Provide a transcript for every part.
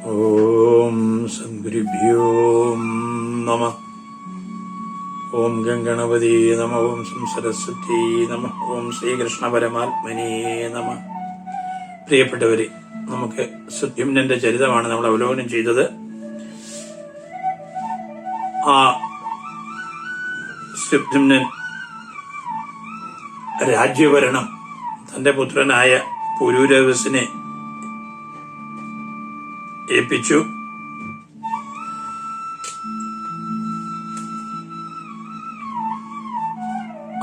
ഓം സംഗുരുഭ്യോ നമ. ഓം ഗംഗണപതി നമ. ഓം സരസ്വതി നമ. ഓം ശ്രീകൃഷ്ണ പരമാത്മനേ നമ. പ്രിയപ്പെട്ടവരെ, നമുക്ക് സുദ്യുമ്നന്റെ ചരിതമാണ് നമ്മൾ അവലോകനം ചെയ്തത്. ആ സുദ്യുമ്നൻ രാജ്യഭരണം തന്റെ പുത്രനായ പുരൂരവസിനെ ഏൽപ്പിച്ചു.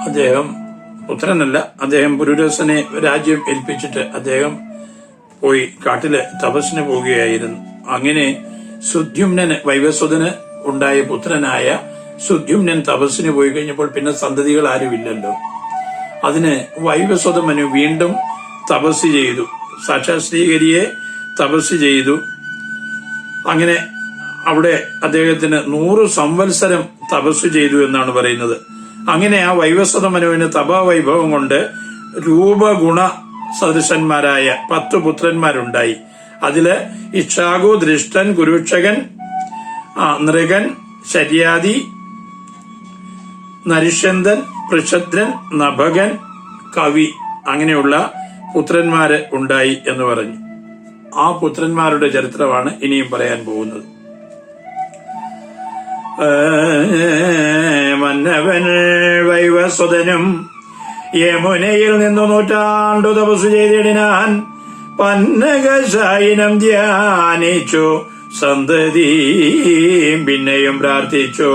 അദ്ദേഹം പുരൂരവസനെ രാജ്യം ഏൽപ്പിച്ചിട്ട് അദ്ദേഹം പോയി കാട്ടില് തപസ്സിന് പോവുകയായിരുന്നു. അങ്ങനെ സുദ്യുമ്നന്, വൈവസ്വതന് ഉണ്ടായ പുത്രനായ സുദ്യുമ്നൻ തപസ്സിന് പോയി കഴിഞ്ഞപ്പോൾ പിന്നെ സന്തതികൾ ആരുമില്ലല്ലോ. അതിന് വൈവസ്വത മനു വീണ്ടും തപസ് ചെയ്തു. സാക്ഷാൽ ശ്രീഹരിയെ തപസ് ചെയ്തു. അങ്ങനെ അവിടെ അദ്ദേഹത്തിന് 100 സംവത്സരം തപസ് ചെയ്തു എന്നാണ് പറയുന്നത്. അങ്ങനെ ആ വൈവസ്വത മനുവിന് തപോവൈഭവം കൊണ്ട് രൂപഗുണ സദൃശന്മാരായ 10 പുത്രന്മാരുണ്ടായി. അതില് ഇക്ഷാകു, ദൃഷ്ടൻ, കുരുക്ഷകൻ, നൃഗൻ, ശര്യാദി, നരിഷന്തൻ, പൃഷദ്രൻ, നഭകൻ, കവി, അങ്ങനെയുള്ള പുത്രന്മാര് ഉണ്ടായി എന്ന് പറഞ്ഞു. ആ പുത്രന്മാരുടെ ചരിത്രമാണ് ഇനിയും പറയാൻ പോകുന്നത്. മന്നവൻ വൈവസ്വതനും യമുനയിൽ നിന്നു 100 തപസ്സു ചെയ്തിടിനാൻ. പന്നകശായിനം ധ്യാനിച്ചു, സന്തതി പിന്നെയും പ്രാർത്ഥിച്ചു.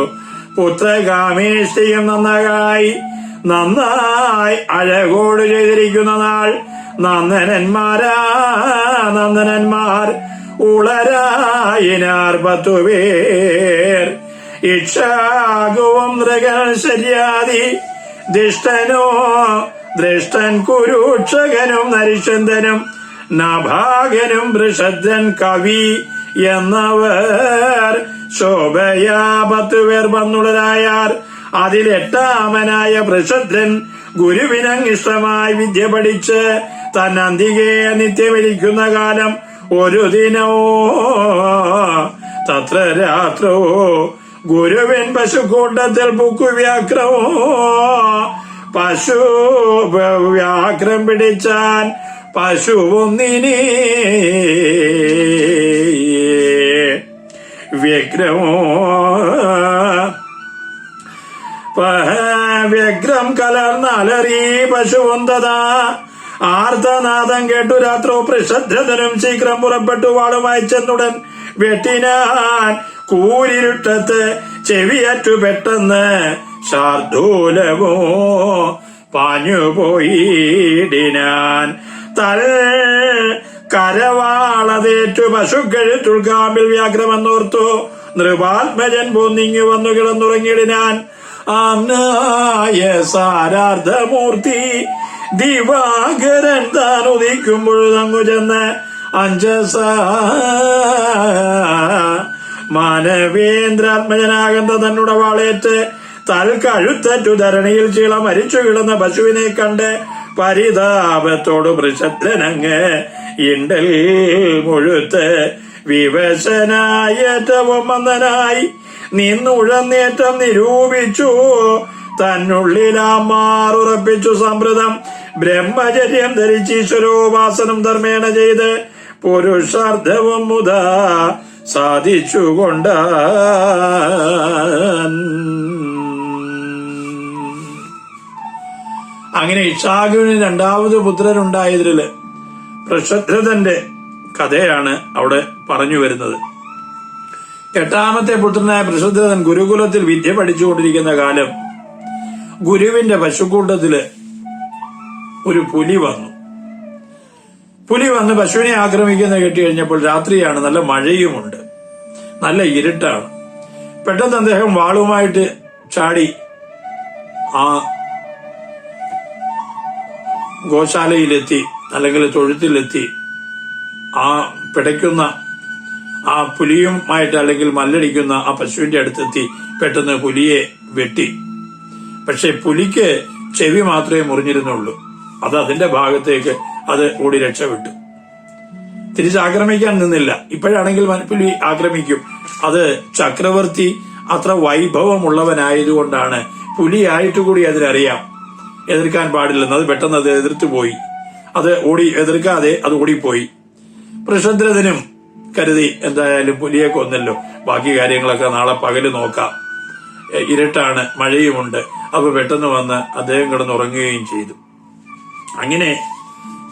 പുത്രകാമേഷ്ടിയും നന്നായി അഴകോട് ചെയ്തിരിക്കുന്ന നാൾ നന്ദനന്മാർ ഉളരായിനാർ 10 പേർ. ഇക്ഷാകുവും നൃഗൻ, ശര്യാദി, ദൃഷ്ടൻ, കുരുക്ഷകനും, നരിഷന്തനും, നഭാഗനും, വൃഷദ്രൻ, കവി എന്നവർ ശോഭയാ 10 പേർ വന്നുളരായാർ. അതിൽ 8ാമനായ വൃഷദ്രൻ ഗുരുവിനങ്ങിഷ്ടമായി വിദ്യ പഠിച്ച് തന്നന്തികെ നിത്യമരിക്കുന്ന കാലം ഒരു ദിനമോ തത്ര രാത്രോ ഗുരുവിൻ പശുക്കൂട്ടത്തിൽ വ്യാഘ്രം പിടിച്ചാൻ. പശുവൊന്നിനെ വ്യഗ്രം കലർന്നലറി പശുവന്തതാ. ആർത്തനാദം കേട്ടു രാത്രോ പൃഷദ്രനും ശീഘ്രം പുറപ്പെട്ടു വാളുമായി ചെന്നുടൻ വെട്ടിനാൻ. കൂരിരുട്ടത്ത് ചെവിയറ്റു പെട്ടെന്ന് ശാർദൂലമോ പാഞ്ഞുപോയിടിനാൻ. കരവാളതേറ്റു പശുക്കഴുത്തുൾക്കാമ്പിൽ വ്യാഘ്രമെന്നോർത്തു. നൃപാത്മജൻ പോന്നിങ്ങു വന്നു കിടന്നുറങ്ങിടിനാൻ. ആമ്നായ സാരാർദ്ധമൂർത്തി ദിവാകരൻ താൻ ഉദിക്കുമ്പോഴങ്ങു ചെന്ന് അഞ്ജസ മാനവേന്ദ്രാത്മജനാകന്ത തന്നുടെ വാളേറ്റ് തൽക്കഴുത്തറ്റു ധരണിയിൽ ചീള മരിച്ചു കിടന്ന പശുവിനെ കണ്ട് പരിതാപത്തോട് വൃഷദ്രനങ്ങ് ഇണ്ടൽ മുഴുത്ത് വിവശനായേറ്റവും മന്ദനായി നിന്നുഴന്നേറ്റം നിരൂപിച്ചു. തന്നുള്ളിലാമാറുറപ്പിച്ചു സംവൃതം ബ്രഹ്മചര്യം ധരിച്ചീശ്വരോപാസനം ധർമ്മേണ ചെയ്ത് പുരുഷാർത്ഥവും മുതാ സാധിച്ചുകൊണ്ട. അങ്ങനെ ഇക്ഷാകുവിന് 2ാമത് പുത്രനുണ്ടായതില് പൃഷദ്രഥന്റെ കഥയാണ് അവിടെ പറഞ്ഞു വരുന്നത്. 8ാമത്തെ പുത്രനായ പൃഷദ്രഥൻ ഗുരുകുലത്തിൽ വിദ്യ പഠിച്ചുകൊണ്ടിരിക്കുന്ന കാലം ഗുരുവിന്റെ പശുക്കൂട്ടത്തില് ഒരു പുലി വന്നു പശുവിനെ ആക്രമിക്കുന്ന കേട്ടുകഴിഞ്ഞപ്പോൾ രാത്രിയാണ്, നല്ല മഴയുമുണ്ട്, നല്ല ഇരുട്ടാണ്. പെട്ടെന്ന് അദ്ദേഹം വാളുമായിട്ട് ചാടി ആ ഗോശാലയിലെത്തി, അല്ലെങ്കിൽ തൊഴുത്തിലെത്തി. ആ പിടയ്ക്കുന്ന ആ പുലിയുമായിട്ട് അല്ലെങ്കിൽ മല്ലടിക്കുന്ന ആ പശുവിന്റെ അടുത്തെത്തി പെട്ടെന്ന് പുലിയെ വെട്ടി. പക്ഷെ പുലിക്ക് ചെവി മാത്രമേ മുറിഞ്ഞിരുന്നുള്ളൂ. അത് അതിന്റെ ഭാഗത്തേക്ക് അത് ഓടി രക്ഷപ്പെട്ടു. തിരിച്ചാക്രമിക്കാൻ നിന്നില്ല. ഇപ്പോഴാണെങ്കിൽ പുലി ആക്രമിക്കും. അത് ചക്രവർത്തി അത്ര വൈഭവമുള്ളവനായതുകൊണ്ടാണ്. പുലിയായിട്ട് കൂടി അതിനറിയാം എതിർക്കാൻ പാടില്ലെന്ന്. അത് പെട്ടെന്ന് അത് എതിർത്തു പോയി. അത് എതിർക്കാതെ അത് ഓടിപ്പോയി. പൃഷദ്രഥനും കരുതി എന്തായാലും പുലിയെ കൊന്നല്ലോ, ബാക്കി കാര്യങ്ങളൊക്കെ നാളെ പകല് നോക്കാം, ഇരുട്ടാണ്, മഴയുമുണ്ട്. അപ്പൊ പെട്ടെന്ന് വന്ന് അദ്ദേഹം കിടന്നുറങ്ങുകയും ചെയ്തു. അങ്ങനെ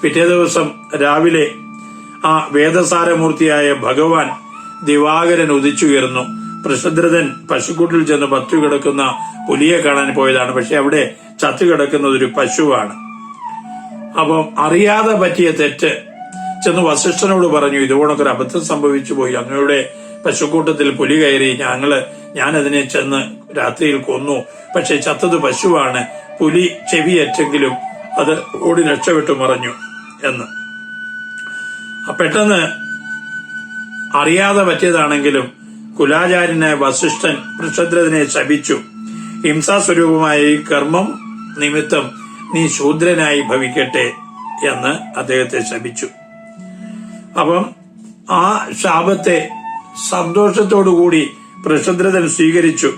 പിറ്റേ ദിവസം രാവിലെ ആ വേദസാരമൂർത്തിയായ ഭഗവാൻ ദിവാകരൻ ഉദിച്ചുയർന്നു. പൃഷദ്രഥൻ പശുക്കൂട്ടിൽ ചെന്ന് പത്തുകിടക്കുന്ന പുലിയെ കാണാൻ പോയതാണ്. പക്ഷെ അവിടെ ചത്തുകിടക്കുന്നത് ഒരു പശുവാണ്. അപ്പം അറിയാതെ പറ്റിയ തെറ്റ് ചെന്ന് വസിഷ്ഠനോട് പറഞ്ഞു, ഇതുകൊണ്ടൊക്കെ അബദ്ധം സംഭവിച്ചു പോയി, അങ്ങയുടെ പശുക്കൂട്ടത്തിൽ പുലി കയറി, ഞാനതിനെ ചെന്ന് രാത്രിയിൽ കൊന്നു, പക്ഷെ ചത്തത് പശുവാണ്, പുലി ചെവിയേറ്റെങ്കിലും അത് ഓടി രക്ഷപ്പെട്ടു മറഞ്ഞു എന്ന്. പെട്ടെന്ന് അറിയാതെ പറ്റിയതാണെങ്കിലും കുലാചാര്യനായ വസിഷ്ഠൻ പൃഷദ്രഥനെ ശപിച്ചു. ഹിംസാസ്വരൂപമായ ഈ കർമ്മം നിമിത്തം നീ ശൂദ്രനായി ഭവിക്കട്ടെ എന്ന് അദ്ദേഹത്തെ ശപിച്ചു. അപ്പം ആ ശാപത്തെ സന്തോഷത്തോടുകൂടി പൃഷദ്രഥൻ സ്വീകരിച്ചു.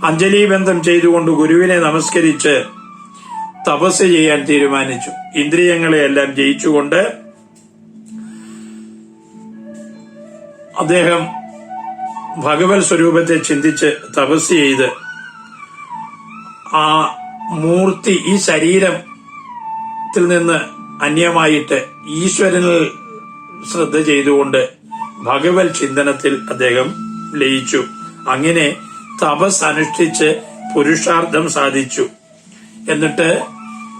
അഞ്ജലീബന്ധം ചെയ്തുകൊണ്ട് ഗുരുവിനെ നമസ്കരിച്ച് തപസ് ചെയ്യാൻ തീരുമാനിച്ചു. ഇന്ദ്രിയങ്ങളെയെല്ലാം ജയിച്ചുകൊണ്ട് അദ്ദേഹം ഭഗവത് സ്വരൂപത്തെ ചിന്തിച്ച് തപസ് ചെയ്ത് ആ മൂർത്തി ഈ ശരീരത്തിൽ നിന്ന് അന്യമായിട്ട് ഈശ്വരനിൽ ശ്രദ്ധ ചെയ്തുകൊണ്ട് ഭഗവത് ചിന്തനത്തിൽ അദ്ദേഹം ലയിച്ചു. അങ്ങനെ തപസ് അനുഷ്ഠിച്ച് പുരുഷാർത്ഥം സാധിച്ചു. എന്നിട്ട്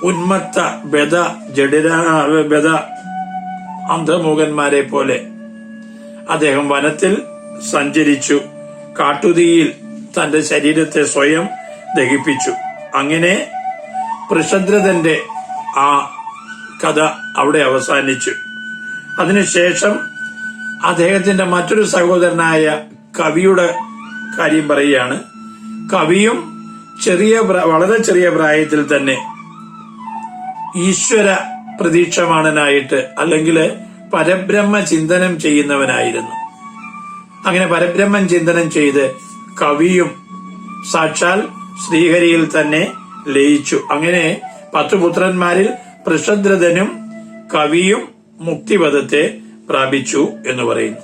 ഉന്മത്ത ബദ അന്ധമൂകന്മാരെ പോലെ അദ്ദേഹം വനത്തിൽ സഞ്ചരിച്ചു. കാട്ടുതീയിൽ തന്റെ ശരീരത്തെ സ്വയം ദഹിപ്പിച്ചു. അങ്ങനെ പൃഷദ്രഥന്റെ ആ കഥ അവിടെ അവസാനിച്ചു. അതിനുശേഷം അദ്ദേഹത്തിന്റെ മറ്റൊരു സഹോദരനായ കവിയുടെ കാര്യം പറയുകയാണ്. കവിയും വളരെ ചെറിയ പ്രായത്തിൽ തന്നെ ഈശ്വര പ്രതീക്ഷമാണനായിട്ട് അല്ലെങ്കിൽ പരബ്രഹ്മ ചിന്തനം ചെയ്യുന്നവനായിരുന്നു. അങ്ങനെ പരബ്രഹ്മം ചിന്തനം ചെയ്ത് കവിയും സാക്ഷാൽ ശ്രീഹരിയിൽ തന്നെ ലയിച്ചു. അങ്ങനെ 10 പുത്രന്മാരിൽ പൃഷദ്രഥനും കവിയും മുക്തിപദത്തെ പ്രാപിച്ചു എന്ന് പറയുന്നു.